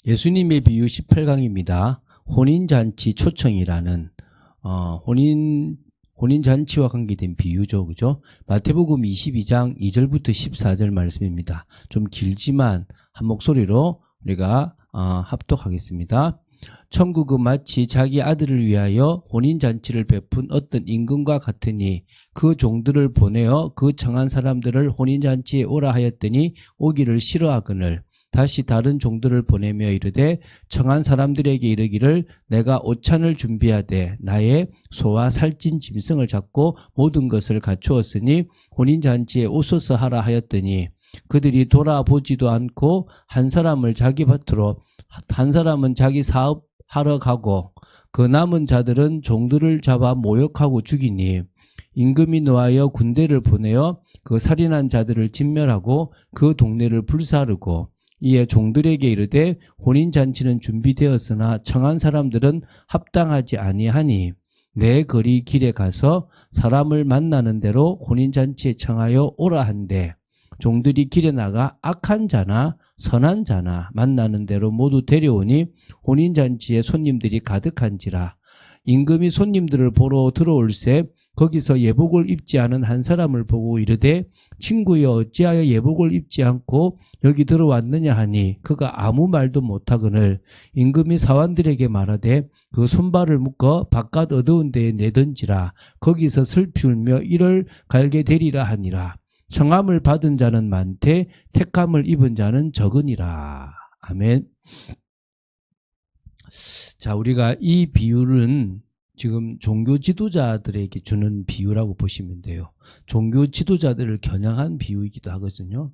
예수님의 비유 18강입니다. 혼인잔치 초청이라는 혼인잔치와 관계된 비유죠. 그죠? 마태복음 22장 2절부터 14절 말씀입니다. 좀 길지만 한 목소리로 우리가 합독하겠습니다. 천국은 마치 자기 아들을 위하여 혼인잔치를 베푼 어떤 임금과 같으니 그 종들을 보내어 그 청한 사람들을 혼인잔치에 오라 하였더니 오기를 싫어하거늘 다시 다른 종들을 보내며 이르되 청한 사람들에게 이르기를 내가 오찬을 준비하되 나의 소와 살찐 짐승을 잡고 모든 것을 갖추었으니 혼인잔치에 오소서 하라 하였더니 그들이 돌아보지도 않고 한 사람을 자기 밭으로 한 사람은 자기 사업하러 가고 그 남은 자들은 종들을 잡아 모욕하고 죽이니 임금이 노하여 군대를 보내어 그 살인한 자들을 진멸하고 그 동네를 불사르고 이에 종들에게 이르되 혼인잔치는 준비되었으나 청한 사람들은 합당하지 아니하니 내 거리 길에 가서 사람을 만나는 대로 혼인잔치에 청하여 오라 한대 종들이 길에 나가 악한 자나 선한 자나 만나는 대로 모두 데려오니 혼인잔치에 손님들이 가득한지라 임금이 손님들을 보러 들어올새 거기서 예복을 입지 않은 한 사람을 보고 이르되 친구여 어찌하여 예복을 입지 않고 여기 들어왔느냐 하니 그가 아무 말도 못하거늘 임금이 사환들에게 말하되 그 손발을 묶어 바깥 어두운 데에 내던지라 거기서 슬피 울며 이를 갈게 되리라 하니라 청함을 받은 자는 많되 택함을 입은 자는 적으니라. 아멘. 자, 우리가 이 비유는 지금 종교 지도자들에게 주는 비유라고 보시면 돼요. 종교 지도자들을 겨냥한 비유이기도 하거든요.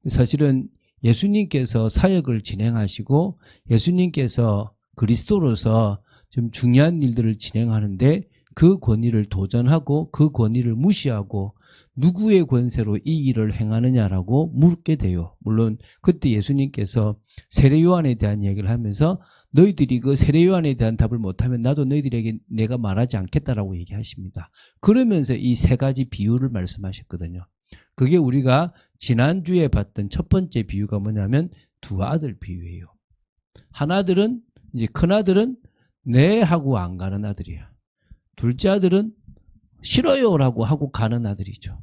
사실은 예수님께서 사역을 진행하시고 예수님께서 그리스도로서 좀 중요한 일들을 진행하는데 그 권위를 도전하고 그 권위를 무시하고 누구의 권세로 이 일을 행하느냐라고 묻게 돼요. 물론 그때 예수님께서 세례 요한에 대한 이야기를 하면서 너희들이 그 세례 요한에 대한 답을 못하면 나도 너희들에게 내가 말하지 않겠다라고 얘기하십니다. 그러면서 이 세 가지 비유를 말씀하셨거든요. 그게 우리가 지난주에 봤던 첫 번째 비유가 뭐냐면 두 아들 비유예요. 하나들은 이제 큰아들은 네 하고 안 가는 아들이야. 둘째 아들은 싫어요라고 하고 가는 아들이죠.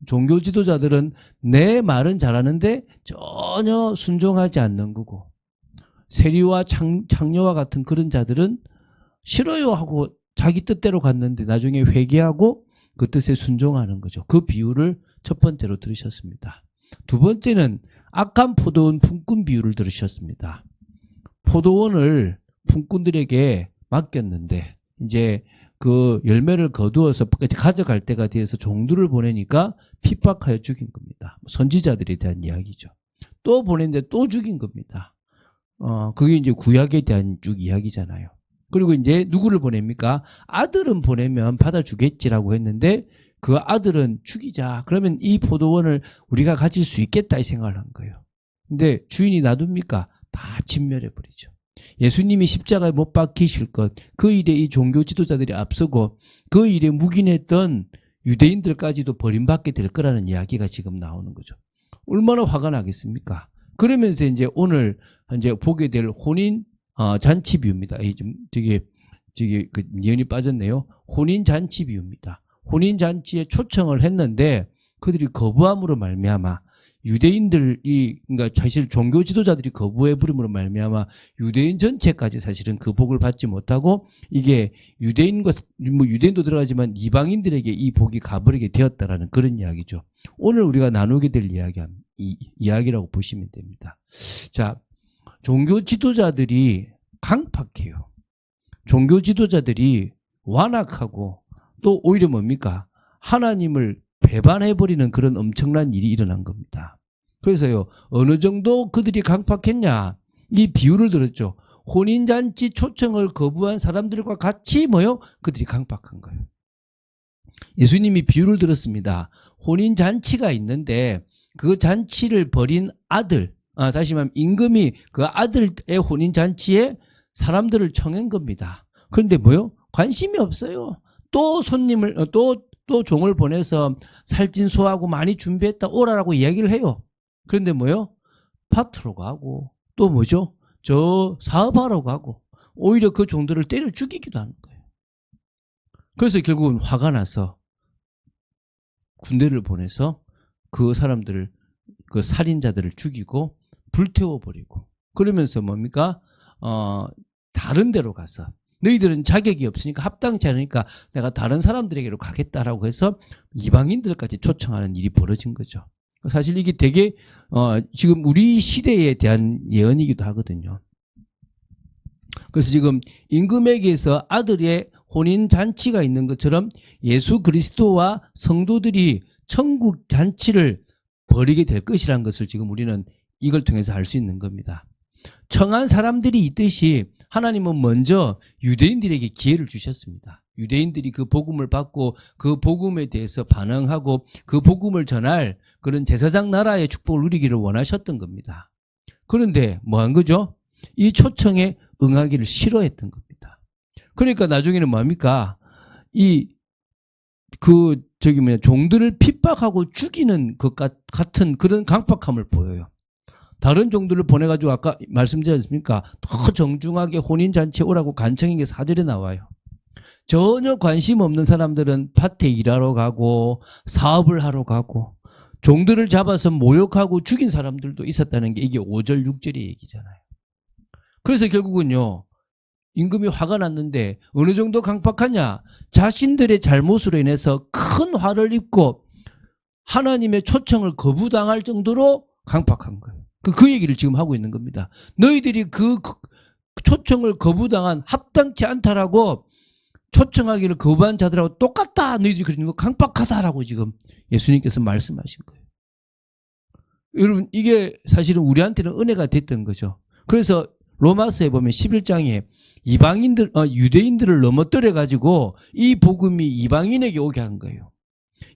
종교 지도자들은 내 말은 잘하는데 전혀 순종하지 않는 거고 세리와 창녀와 같은 그런 자들은 싫어요 하고 자기 뜻대로 갔는데 나중에 회개하고 그 뜻에 순종하는 거죠. 그 비유를 첫 번째로 들으셨습니다. 두 번째는 악한 포도원 품꾼 비유를 들으셨습니다. 포도원을 품꾼들에게 맡겼는데 이제 그 열매를 거두어서 가져갈 때가 돼서 종들을 보내니까 핍박하여 죽인 겁니다. 선지자들에 대한 이야기죠. 또 보냈는데 또 죽인 겁니다. 그게 이제 구약에 대한 쭉 이야기잖아요. 그리고 이제 누구를 보냅니까? 아들은 보내면 받아주겠지라고 했는데 그 아들은 죽이자. 그러면 이 포도원을 우리가 가질 수 있겠다 이 생각을 한 거예요. 근데 주인이 놔둡니까? 다 진멸해버리죠. 예수님이 십자가에 못 박히실 것, 그 일에 이 종교 지도자들이 앞서고 그 일에 묵인했던 유대인들까지도 버림받게 될 거라는 이야기가 지금 나오는 거죠. 얼마나 화가 나겠습니까? 그러면서 이제 오늘 이제 보게 될 혼인 잔치 비유입니다. 좀 되게 그 니은이 빠졌네요. 혼인 잔치 비유입니다. 혼인 잔치에 초청을 했는데 그들이 거부함으로 말미암아 유대인들이 그러니까 사실 종교 지도자들이 거부해 부림으로 말미암아 유대인 전체까지 사실은 그 복을 받지 못하고 이게 유대인과 뭐 유대인도 들어가지만 이방인들에게 이 복이 가버리게 되었다라는 그런 이야기죠. 오늘 우리가 나누게 될 이야기라고 보시면 됩니다. 자, 종교 지도자들이 강팍해요. 종교 지도자들이 완악하고 또 오히려 뭡니까? 하나님을 배반해버리는 그런 엄청난 일이 일어난 겁니다. 그래서요, 어느 정도 그들이 강팍했냐? 이 비유를 들었죠. 혼인잔치 초청을 거부한 사람들과 같이 뭐요? 그들이 강팍한 거예요. 예수님이 비유를 들었습니다. 혼인잔치가 있는데 그 잔치를 벌인 아들, 다시 말하면 임금이 그 아들의 혼인잔치에 사람들을 청한 겁니다. 그런데 뭐요? 관심이 없어요. 또 손님을, 또 종을 보내서 살찐 소하고 많이 준비했다 오라라고 이야기를 해요. 그런데 뭐요? 밭으로 가고 또 뭐죠? 저 사업하러 가고 오히려 그 종들을 때려 죽이기도 하는 거예요. 그래서 결국은 화가 나서 군대를 보내서 그 사람들을, 그 살인자들을 죽이고 불태워버리고, 그러면서 뭡니까? 다른 데로 가서 너희들은 자격이 없으니까, 합당치 않으니까 내가 다른 사람들에게로 가겠다라고 해서 이방인들까지 초청하는 일이 벌어진 거죠. 사실 이게 되게 지금 우리 시대에 대한 예언이기도 하거든요. 그래서 지금 임금에게서 아들의 혼인 잔치가 있는 것처럼 예수 그리스도와 성도들이 천국 잔치를 벌이게 될 것이라는 것을 지금 우리는 이걸 통해서 알 수 있는 겁니다. 청한 사람들이 있듯이 하나님은 먼저 유대인들에게 기회를 주셨습니다. 유대인들이 그 복음을 받고 그 복음에 대해서 반응하고 그 복음을 전할 그런 제사장 나라의 축복을 누리기를 원하셨던 겁니다. 그런데 뭐 한 거죠? 이 초청에 응하기를 싫어했던 겁니다. 그러니까 나중에는 뭡니까? 종들을 핍박하고 죽이는 것 같은 그런 강박함을 보여요. 다른 종들을 보내가지고 아까 말씀드렸지 않습니까? 더 정중하게 혼인잔치에 오라고 간청인 게 4절에 나와요. 전혀 관심 없는 사람들은 밭에 일하러 가고 사업을 하러 가고 종들을 잡아서 모욕하고 죽인 사람들도 있었다는 게 이게 5절 6절의 얘기잖아요. 그래서 결국은요, 임금이 화가 났는데 어느 정도 강박하냐? 자신들의 잘못으로 인해서 큰 화를 입고 하나님의 초청을 거부당할 정도로 강박한 거예요. 그 얘기를 지금 하고 있는 겁니다. 너희들이 그 초청을 거부당한, 합당치 않다라고 초청하기를 거부한 자들하고 똑같다. 너희들이 그러는 거 강박하다라고 지금 예수님께서 말씀하신 거예요. 여러분, 이게 사실은 우리한테는 은혜가 됐던 거죠. 그래서 로마서에 보면 11장에 유대인들을 넘어뜨려 가지고 이 복음이 이방인에게 오게 한 거예요.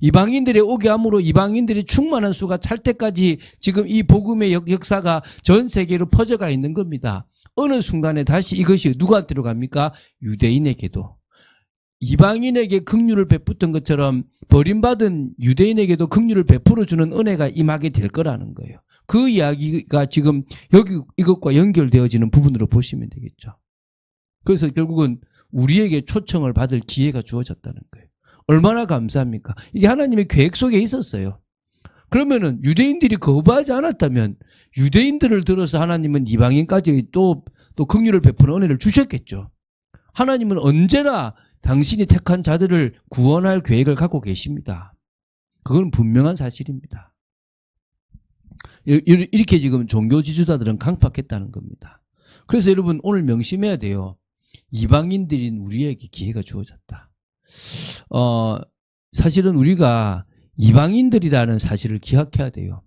이방인들이 오게 함으로 이방인들이 충만한 수가 찰 때까지 지금 이 복음의 역사가 전 세계로 퍼져가 있는 겁니다. 어느 순간에 다시 이것이 누구한테로 갑니까? 유대인에게도. 이방인에게 긍휼을 베푸던 것처럼 버림받은 유대인에게도 긍휼을 베풀어주는 은혜가 임하게 될 거라는 거예요. 그 이야기가 지금 여기 이것과 연결되어지는 부분으로 보시면 되겠죠. 그래서 결국은 우리에게 초청을 받을 기회가 주어졌다는 거예요. 얼마나 감사합니까? 이게 하나님의 계획 속에 있었어요. 그러면은 유대인들이 거부하지 않았다면 유대인들을 들어서 하나님은 이방인까지 또 긍휼을 베푸는 은혜를 주셨겠죠. 하나님은 언제나 당신이 택한 자들을 구원할 계획을 갖고 계십니다. 그건 분명한 사실입니다. 이렇게 지금 종교 지도자들은 강박했다는 겁니다. 그래서 여러분 오늘 명심해야 돼요. 이방인들인 우리에게 기회가 주어졌다. 사실은 우리가 이방인들이라는 사실을 기억해야 돼요.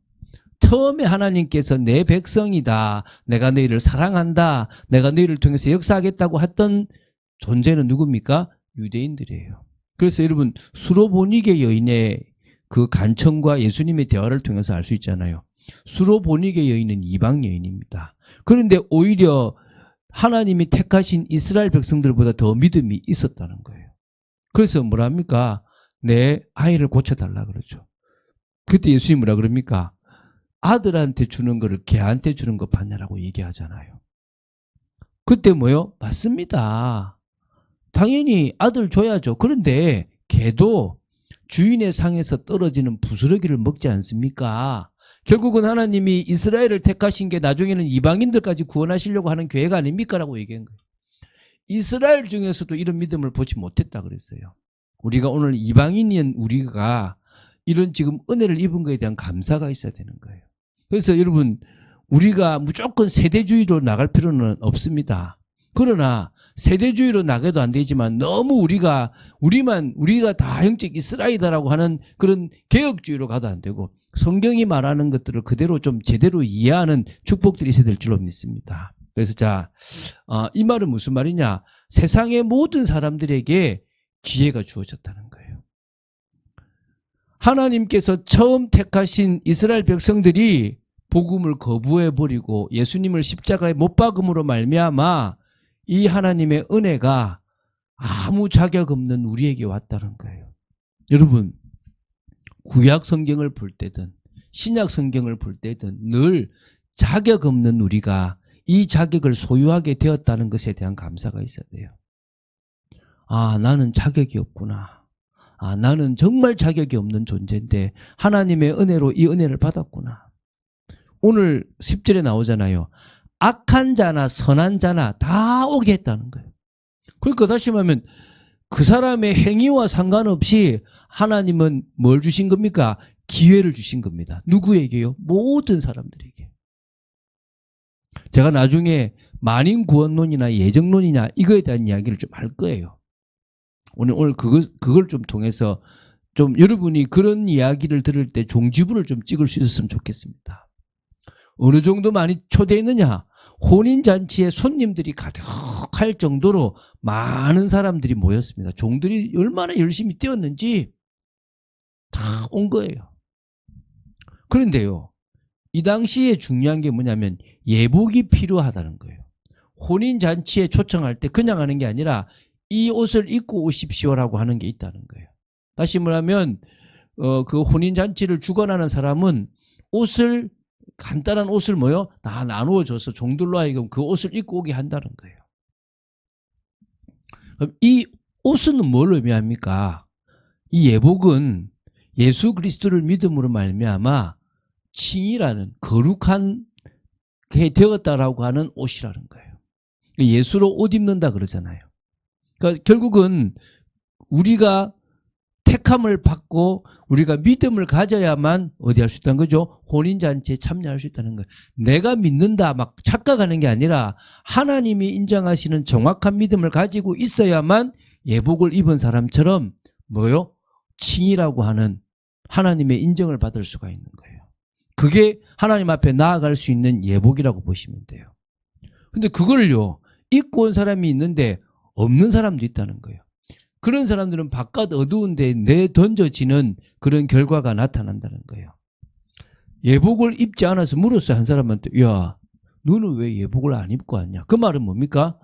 처음에 하나님께서 내 백성이다, 내가 너희를 사랑한다, 내가 너희를 통해서 역사하겠다고 했던 존재는 누굽니까? 유대인들이에요. 그래서 여러분 수로보니게 여인의 그 간청과 예수님의 대화를 통해서 알 수 있잖아요. 수로보니게 여인은 이방 여인입니다. 그런데 오히려 하나님이 택하신 이스라엘 백성들보다 더 믿음이 있었다는 거예요. 그래서 뭐라 합니까? 내 아이를 고쳐달라 그러죠. 그때 예수님 뭐라 그럽니까? 아들한테 주는 거를 개한테 주는 거 봤냐라고 얘기하잖아요. 그때 뭐요? 맞습니다. 당연히 아들 줘야죠. 그런데 개도 주인의 상에서 떨어지는 부스러기를 먹지 않습니까? 결국은 하나님이 이스라엘을 택하신 게 나중에는 이방인들까지 구원하시려고 하는 계획 아닙니까? 라고 얘기한 거예요. 이스라엘 중에서도 이런 믿음을 보지 못했다 그랬어요. 우리가 오늘 이방인인 우리가 이런 지금 은혜를 입은 것에 대한 감사가 있어야 되는 거예요. 그래서 여러분 우리가 무조건 세대주의로 나갈 필요는 없습니다. 그러나 세대주의로 나가도 안 되지만 너무 우리가 다 영적 이스라엘이다라고 하는 그런 개혁주의로 가도 안 되고 성경이 말하는 것들을 그대로 좀 제대로 이해하는 축복들이 있어야 될 줄로 믿습니다. 그래서 이 말은 무슨 말이냐? 세상의 모든 사람들에게 기회가 주어졌다는 거예요. 하나님께서 처음 택하신 이스라엘 백성들이 복음을 거부해버리고 예수님을 십자가에 못 박음으로 말미암아 이 하나님의 은혜가 아무 자격 없는 우리에게 왔다는 거예요. 여러분 구약 성경을 볼 때든 신약 성경을 볼 때든 늘 자격 없는 우리가 이 자격을 소유하게 되었다는 것에 대한 감사가 있어야 돼요. 아, 나는 자격이 없구나. 아, 나는 정말 자격이 없는 존재인데 하나님의 은혜로 이 은혜를 받았구나. 오늘 10절에 나오잖아요. 악한 자나 선한 자나 다 오게 했다는 거예요. 그러니까 다시 말하면 그 사람의 행위와 상관없이 하나님은 뭘 주신 겁니까? 기회를 주신 겁니다. 누구에게요? 모든 사람들에게. 제가 나중에 만인구원론이나 예정론이냐 이거에 대한 이야기를 좀 할 거예요. 오늘 그걸 좀 통해서 좀 여러분이 그런 이야기를 들을 때 종지부를 좀 찍을 수 있었으면 좋겠습니다. 어느 정도 많이 초대했느냐? 혼인잔치에 손님들이 가득할 정도로 많은 사람들이 모였습니다. 종들이 얼마나 열심히 뛰었는지 다 온 거예요. 그런데요, 이 당시에 중요한 게 뭐냐면 예복이 필요하다는 거예요. 혼인잔치에 초청할 때 그냥 하는 게 아니라 이 옷을 입고 오십시오라고 하는 게 있다는 거예요. 다시 말하면 그 혼인잔치를 주관하는 사람은 옷을 간단한 옷을 다 나누어줘서 종들로 하여금 그 옷을 입고 오게 한다는 거예요. 그럼 이 옷은 뭘 의미합니까? 이 예복은 예수 그리스도를 믿음으로 말미암아 칭이라는 거룩한 게 되었다라고 하는 옷이라는 거예요. 예수로 옷 입는다 그러잖아요. 그러니까 결국은 우리가 택함을 받고 우리가 믿음을 가져야만 어디 할 수 있다는 거죠? 혼인잔치에 참여할 수 있다는 거예요. 내가 믿는다 막 착각하는 게 아니라 하나님이 인정하시는 정확한 믿음을 가지고 있어야만 예복을 입은 사람처럼 칭이라고 하는 하나님의 인정을 받을 수가 있는 거예요. 그게 하나님 앞에 나아갈 수 있는 예복이라고 보시면 돼요. 근데 그걸요, 입고 온 사람이 있는데 없는 사람도 있다는 거예요. 그런 사람들은 바깥 어두운 데에 내던져지는 그런 결과가 나타난다는 거예요. 예복을 입지 않아서 물었어요. 한 사람한테. 야, 너는 왜 예복을 안 입고 왔냐? 그 말은 뭡니까?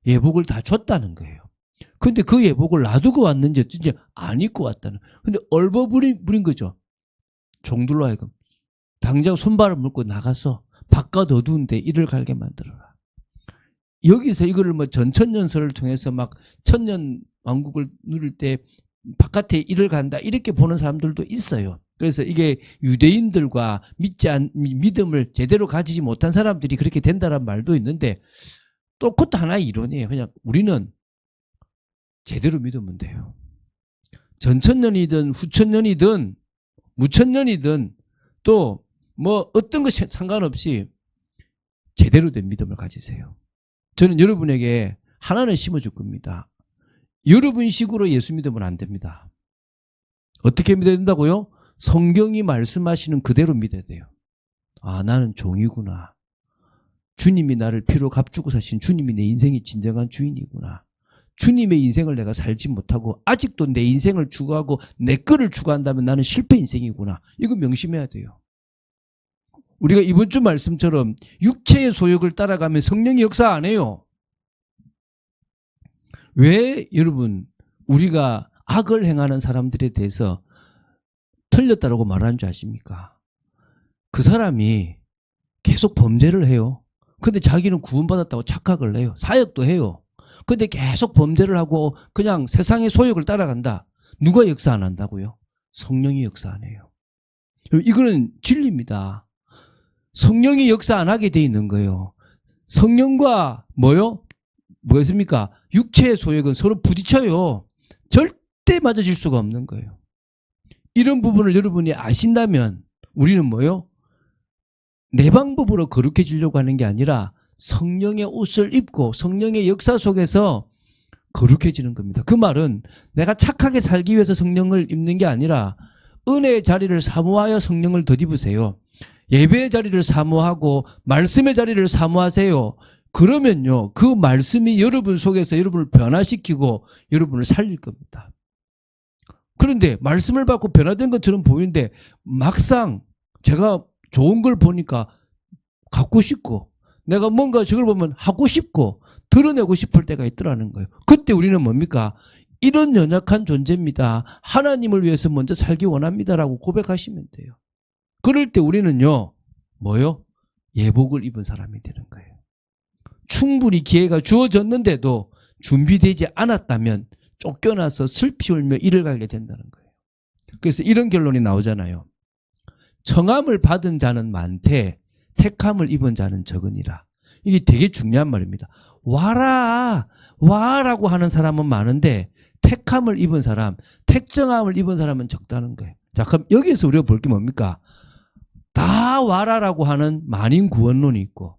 예복을 다 줬다는 거예요. 근데 그 예복을 놔두고 왔는지 어쩐지 안 입고 왔다는. 근데 얼버무린 거죠. 종들로 하여금 당장 손발을 묶고 나가서 바깥 어두운 데 이를 갈게 만들어라. 여기서 이거를 전천년설을 통해서 막 천년 왕국을 누릴 때 바깥에 일을 간다 이렇게 보는 사람들도 있어요. 그래서 이게 유대인들과 믿음을 제대로 가지지 못한 사람들이 그렇게 된다는 말도 있는데 또 그것도 하나의 이론이에요. 그냥 우리는 제대로 믿으면 돼요. 전천년이든 후천년이든 무천년이든 또 어떤 것 상관없이 제대로 된 믿음을 가지세요. 저는 여러분에게 하나는 심어줄 겁니다. 여러분식으로 예수 믿으면 안 됩니다. 어떻게 믿어야 된다고요? 성경이 말씀하시는 그대로 믿어야 돼요. 아, 나는 종이구나. 주님이 나를 피로 값주고 사신 주님이 내 인생의 진정한 주인이구나. 주님의 인생을 내가 살지 못하고 아직도 내 인생을 추구하고 내 거를 추구한다면 나는 실패 인생이구나. 이거 명심해야 돼요. 우리가 이번 주 말씀처럼 육체의 소욕을 따라가면 성령이 역사 안 해요. 왜 여러분 우리가 악을 행하는 사람들에 대해서 틀렸다라고 말하는 줄 아십니까? 그 사람이 계속 범죄를 해요. 근데 자기는 구원받았다고 착각을 해요. 사역도 해요. 근데 계속 범죄를 하고 그냥 세상의 소욕을 따라간다. 누가 역사 안 한다고요? 성령이 역사 안 해요. 이거는 진리입니다. 성령이 역사 안 하게 돼 있는 거예요. 성령과 뭐였습니까? 육체의 소욕은 서로 부딪혀요. 절대 맞아질 수가 없는 거예요. 이런 부분을 여러분이 아신다면 우리는 내 방법으로 거룩해지려고 하는 게 아니라 성령의 옷을 입고 성령의 역사 속에서 거룩해지는 겁니다. 그 말은 내가 착하게 살기 위해서 성령을 입는 게 아니라 은혜의 자리를 사모하여 성령을 덧입으세요. 예배의 자리를 사모하고 말씀의 자리를 사모하세요. 그러면요, 그 말씀이 여러분 속에서 여러분을 변화시키고 여러분을 살릴 겁니다. 그런데 말씀을 받고 변화된 것처럼 보이는데 막상 제가 좋은 걸 보니까 갖고 싶고 내가 뭔가 저걸 보면 하고 싶고 드러내고 싶을 때가 있더라는 거예요. 그때 우리는 뭡니까? 이런 연약한 존재입니다. 하나님을 위해서 먼저 살기 원합니다라고 고백하시면 돼요. 그럴 때 우리는요, 예복을 입은 사람이 되는 거예요. 충분히 기회가 주어졌는데도 준비되지 않았다면 쫓겨나서 슬피 울며 이를 갈게 된다는 거예요. 그래서 이런 결론이 나오잖아요. 청함을 받은 자는 많되 택함을 입은 자는 적으니라. 이게 되게 중요한 말입니다. 와라, 와라고 하는 사람은 많은데 택함을 입은 사람, 택정함을 입은 사람은 적다는 거예요. 자, 그럼 여기서 우리가 볼 게 뭡니까? 다 와라라고 하는 만인 구원론이 있고,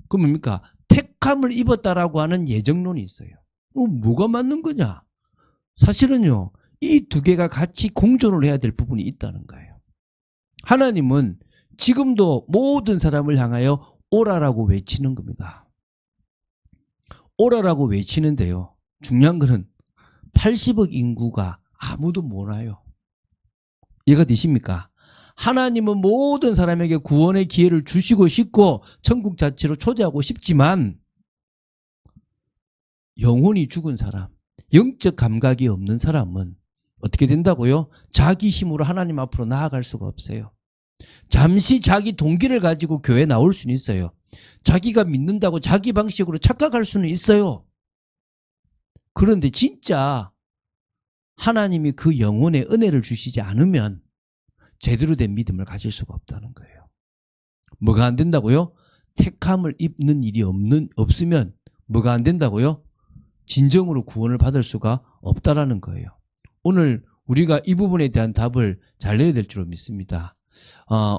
그 뭡니까? 택함을 입었다라고 하는 예정론이 있어요. 뭐가 맞는 거냐? 사실은요, 이 두 개가 같이 공존을 해야 될 부분이 있다는 거예요. 하나님은 지금도 모든 사람을 향하여 오라라고 외치는 겁니다. 오라라고 외치는데요. 중요한 거는 80억 인구가 아무도 못 와요. 이해가 되십니까? 하나님은 모든 사람에게 구원의 기회를 주시고 싶고 천국 자체로 초대하고 싶지만 영혼이 죽은 사람, 영적 감각이 없는 사람은 어떻게 된다고요? 자기 힘으로 하나님 앞으로 나아갈 수가 없어요. 잠시 자기 동기를 가지고 교회에 나올 수는 있어요. 자기가 믿는다고 자기 방식으로 착각할 수는 있어요. 그런데 진짜 하나님이 그 영혼의 은혜를 주시지 않으면 제대로 된 믿음을 가질 수가 없다는 거예요. 뭐가 안 된다고요? 택함을 입는 일이 없으면 뭐가 안 된다고요? 진정으로 구원을 받을 수가 없다라는 거예요. 오늘 우리가 이 부분에 대한 답을 잘 내야 될 줄로 믿습니다.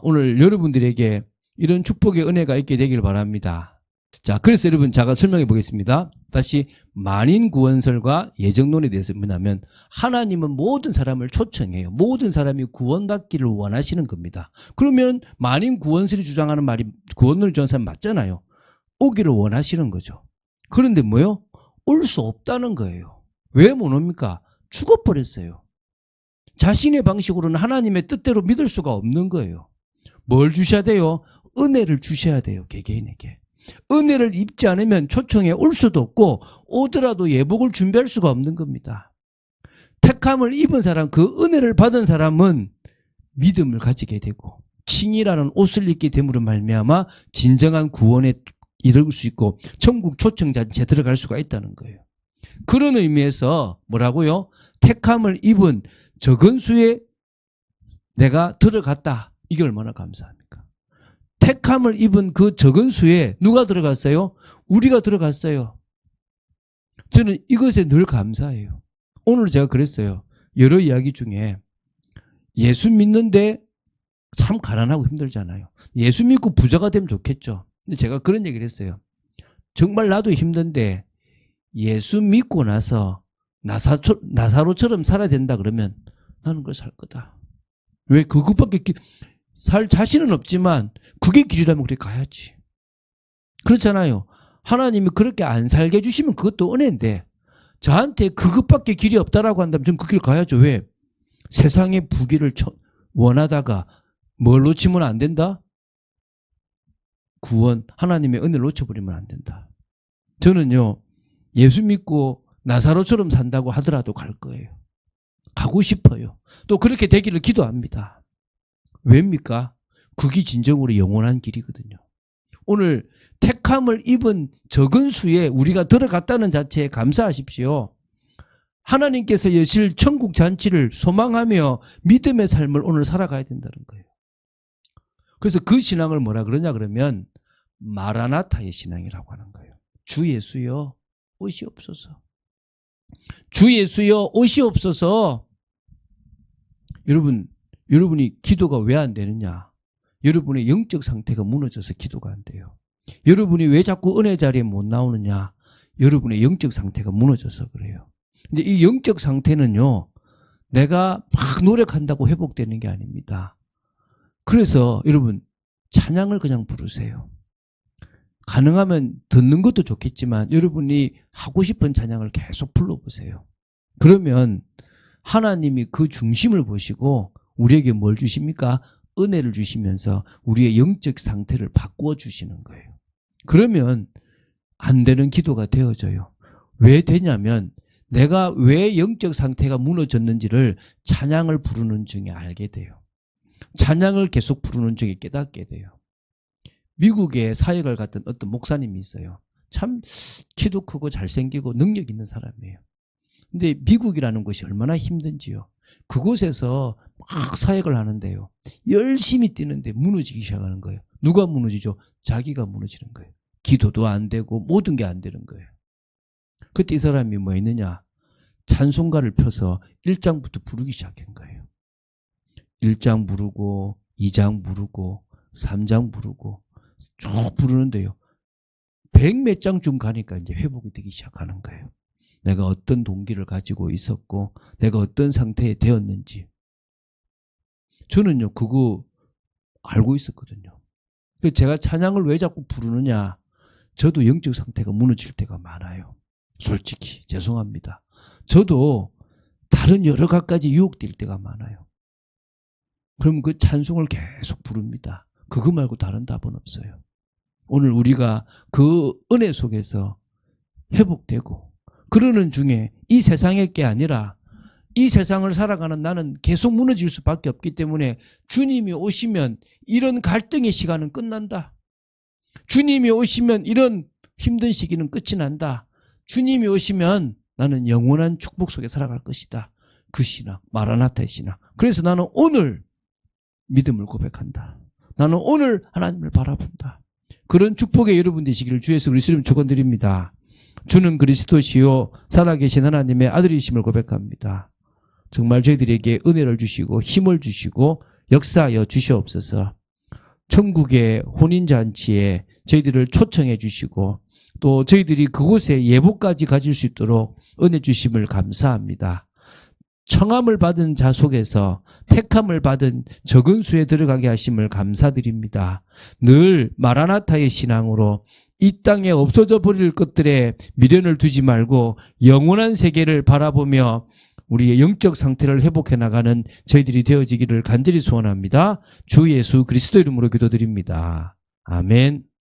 오늘 여러분들에게 이런 축복의 은혜가 있게 되길 바랍니다. 자, 그래서 여러분 제가 설명해 보겠습니다. 다시 만인 구원설과 예정론에 대해서 뭐냐면 하나님은 모든 사람을 초청해요. 모든 사람이 구원받기를 원하시는 겁니다. 그러면 만인 구원설이 주장하는 말이 구원론을 주장하는 사람 맞잖아요. 오기를 원하시는 거죠. 그런데 뭐요? 올 수 없다는 거예요. 왜 못 옵니까? 죽어버렸어요. 자신의 방식으로는 하나님의 뜻대로 믿을 수가 없는 거예요. 뭘 주셔야 돼요? 은혜를 주셔야 돼요. 개개인에게. 은혜를 입지 않으면 초청에 올 수도 없고 오더라도 예복을 준비할 수가 없는 겁니다. 택함을 입은 사람, 그 은혜를 받은 사람은 믿음을 가지게 되고 칭이라는 옷을 입게 됨으로 말미암아 진정한 구원에 이룰 수 있고 천국 초청자체에 들어갈 수가 있다는 거예요. 그런 의미에서 뭐라고요? 택함을 입은 적은 수에 내가 들어갔다. 이게 얼마나 감사합니까? 택함을 입은 그 적은 수에 누가 들어갔어요? 우리가 들어갔어요. 저는 이것에 늘 감사해요. 오늘 제가 그랬어요. 여러 이야기 중에 예수 믿는데 참 가난하고 힘들잖아요. 예수 믿고 부자가 되면 좋겠죠. 근데 제가 그런 얘기를 했어요. 정말 나도 힘든데 예수 믿고 나서 나사로처럼 살아야 된다 그러면 나는 그걸 살 거다. 왜 그것밖에 살 자신은 없지만 그게 길이라면 그렇게 가야지. 그렇잖아요. 하나님이 그렇게 안 살게 해주시면 그것도 은혜인데 저한테 그것밖에 길이 없다라고 한다면 저는 그 길 가야죠. 왜? 세상의 부귀를 원하다가 뭘 놓치면 안 된다? 구원, 하나님의 은혜를 놓쳐버리면 안 된다. 저는요, 예수 믿고 나사로처럼 산다고 하더라도 갈 거예요. 가고 싶어요. 또 그렇게 되기를 기도합니다. 왜입니까? 그게 진정으로 영원한 길이거든요. 오늘 택함을 입은 적은 수에 우리가 들어갔다는 자체에 감사하십시오. 하나님께서 여실 천국 잔치를 소망하며 믿음의 삶을 오늘 살아가야 된다는 거예요. 그래서 그 신앙을 뭐라 그러냐 그러면 마라나타의 신앙이라고 하는 거예요. 주 예수여 오시옵소서. 주 예수여 오시옵소서. 여러분이 기도가 왜 안 되느냐? 여러분의 영적 상태가 무너져서 기도가 안 돼요. 여러분이 왜 자꾸 은혜 자리에 못 나오느냐? 여러분의 영적 상태가 무너져서 그래요. 근데 이 영적 상태는요, 내가 막 노력한다고 회복되는 게 아닙니다. 그래서 여러분 찬양을 그냥 부르세요. 가능하면 듣는 것도 좋겠지만 여러분이 하고 싶은 찬양을 계속 불러보세요. 그러면 하나님이 그 중심을 보시고 우리에게 뭘 주십니까? 은혜를 주시면서 우리의 영적 상태를 바꾸어 주시는 거예요. 그러면 안 되는 기도가 되어져요. 왜 되냐면 내가 왜 영적 상태가 무너졌는지를 찬양을 부르는 중에 알게 돼요. 찬양을 계속 부르는 중에 깨닫게 돼요. 미국에 사역을 갔던 어떤 목사님이 있어요. 참 키도 크고 잘생기고 능력 있는 사람이에요. 근데 미국이라는 곳이 얼마나 힘든지요. 그곳에서 막 사역을 하는데요. 열심히 뛰는데 무너지기 시작하는 거예요. 누가 무너지죠? 자기가 무너지는 거예요. 기도도 안 되고 모든 게 안 되는 거예요. 그때 이 사람이 뭐 했느냐? 찬송가를 펴서 1장부터 부르기 시작한 거예요. 1장 부르고 2장 부르고 3장 부르고 쭉 부르는데요. 100몇 장쯤 가니까 이제 회복이 되기 시작하는 거예요. 내가 어떤 동기를 가지고 있었고 내가 어떤 상태에 되었는지. 저는요 그거 알고 있었거든요. 제가 찬양을 왜 자꾸 부르느냐. 저도 영적 상태가 무너질 때가 많아요. 솔직히 죄송합니다. 저도 다른 여러 가지 유혹될 때가 많아요. 그럼 그 찬송을 계속 부릅니다. 그거 말고 다른 답은 없어요. 오늘 우리가 그 은혜 속에서 회복되고 그러는 중에 이 세상의 게 아니라 이 세상을 살아가는 나는 계속 무너질 수밖에 없기 때문에 주님이 오시면 이런 갈등의 시간은 끝난다. 주님이 오시면 이런 힘든 시기는 끝이 난다. 주님이 오시면 나는 영원한 축복 속에 살아갈 것이다. 그 신앙, 마라나타의 신앙. 그래서 나는 오늘 믿음을 고백한다. 나는 오늘 하나님을 바라본다. 그런 축복의 여러분 되시기를 주 예수 그리스도 이름 축원드립니다. 주는 그리스도시요 살아계신 하나님의 아들이심을 고백합니다. 정말 저희들에게 은혜를 주시고 힘을 주시고 역사하여 주시옵소서. 천국의 혼인잔치에 저희들을 초청해 주시고 또 저희들이 그곳에 예복까지 가질 수 있도록 은혜 주심을 감사합니다. 청함을 받은 자 속에서 택함을 받은 적은 수에 들어가게 하심을 감사드립니다. 늘 마라나타의 신앙으로 이 땅에 없어져 버릴 것들에 미련을 두지 말고 영원한 세계를 바라보며 우리의 영적 상태를 회복해 나가는 저희들이 되어지기를 간절히 소원합니다. 주 예수 그리스도 이름으로 기도드립니다. 아멘.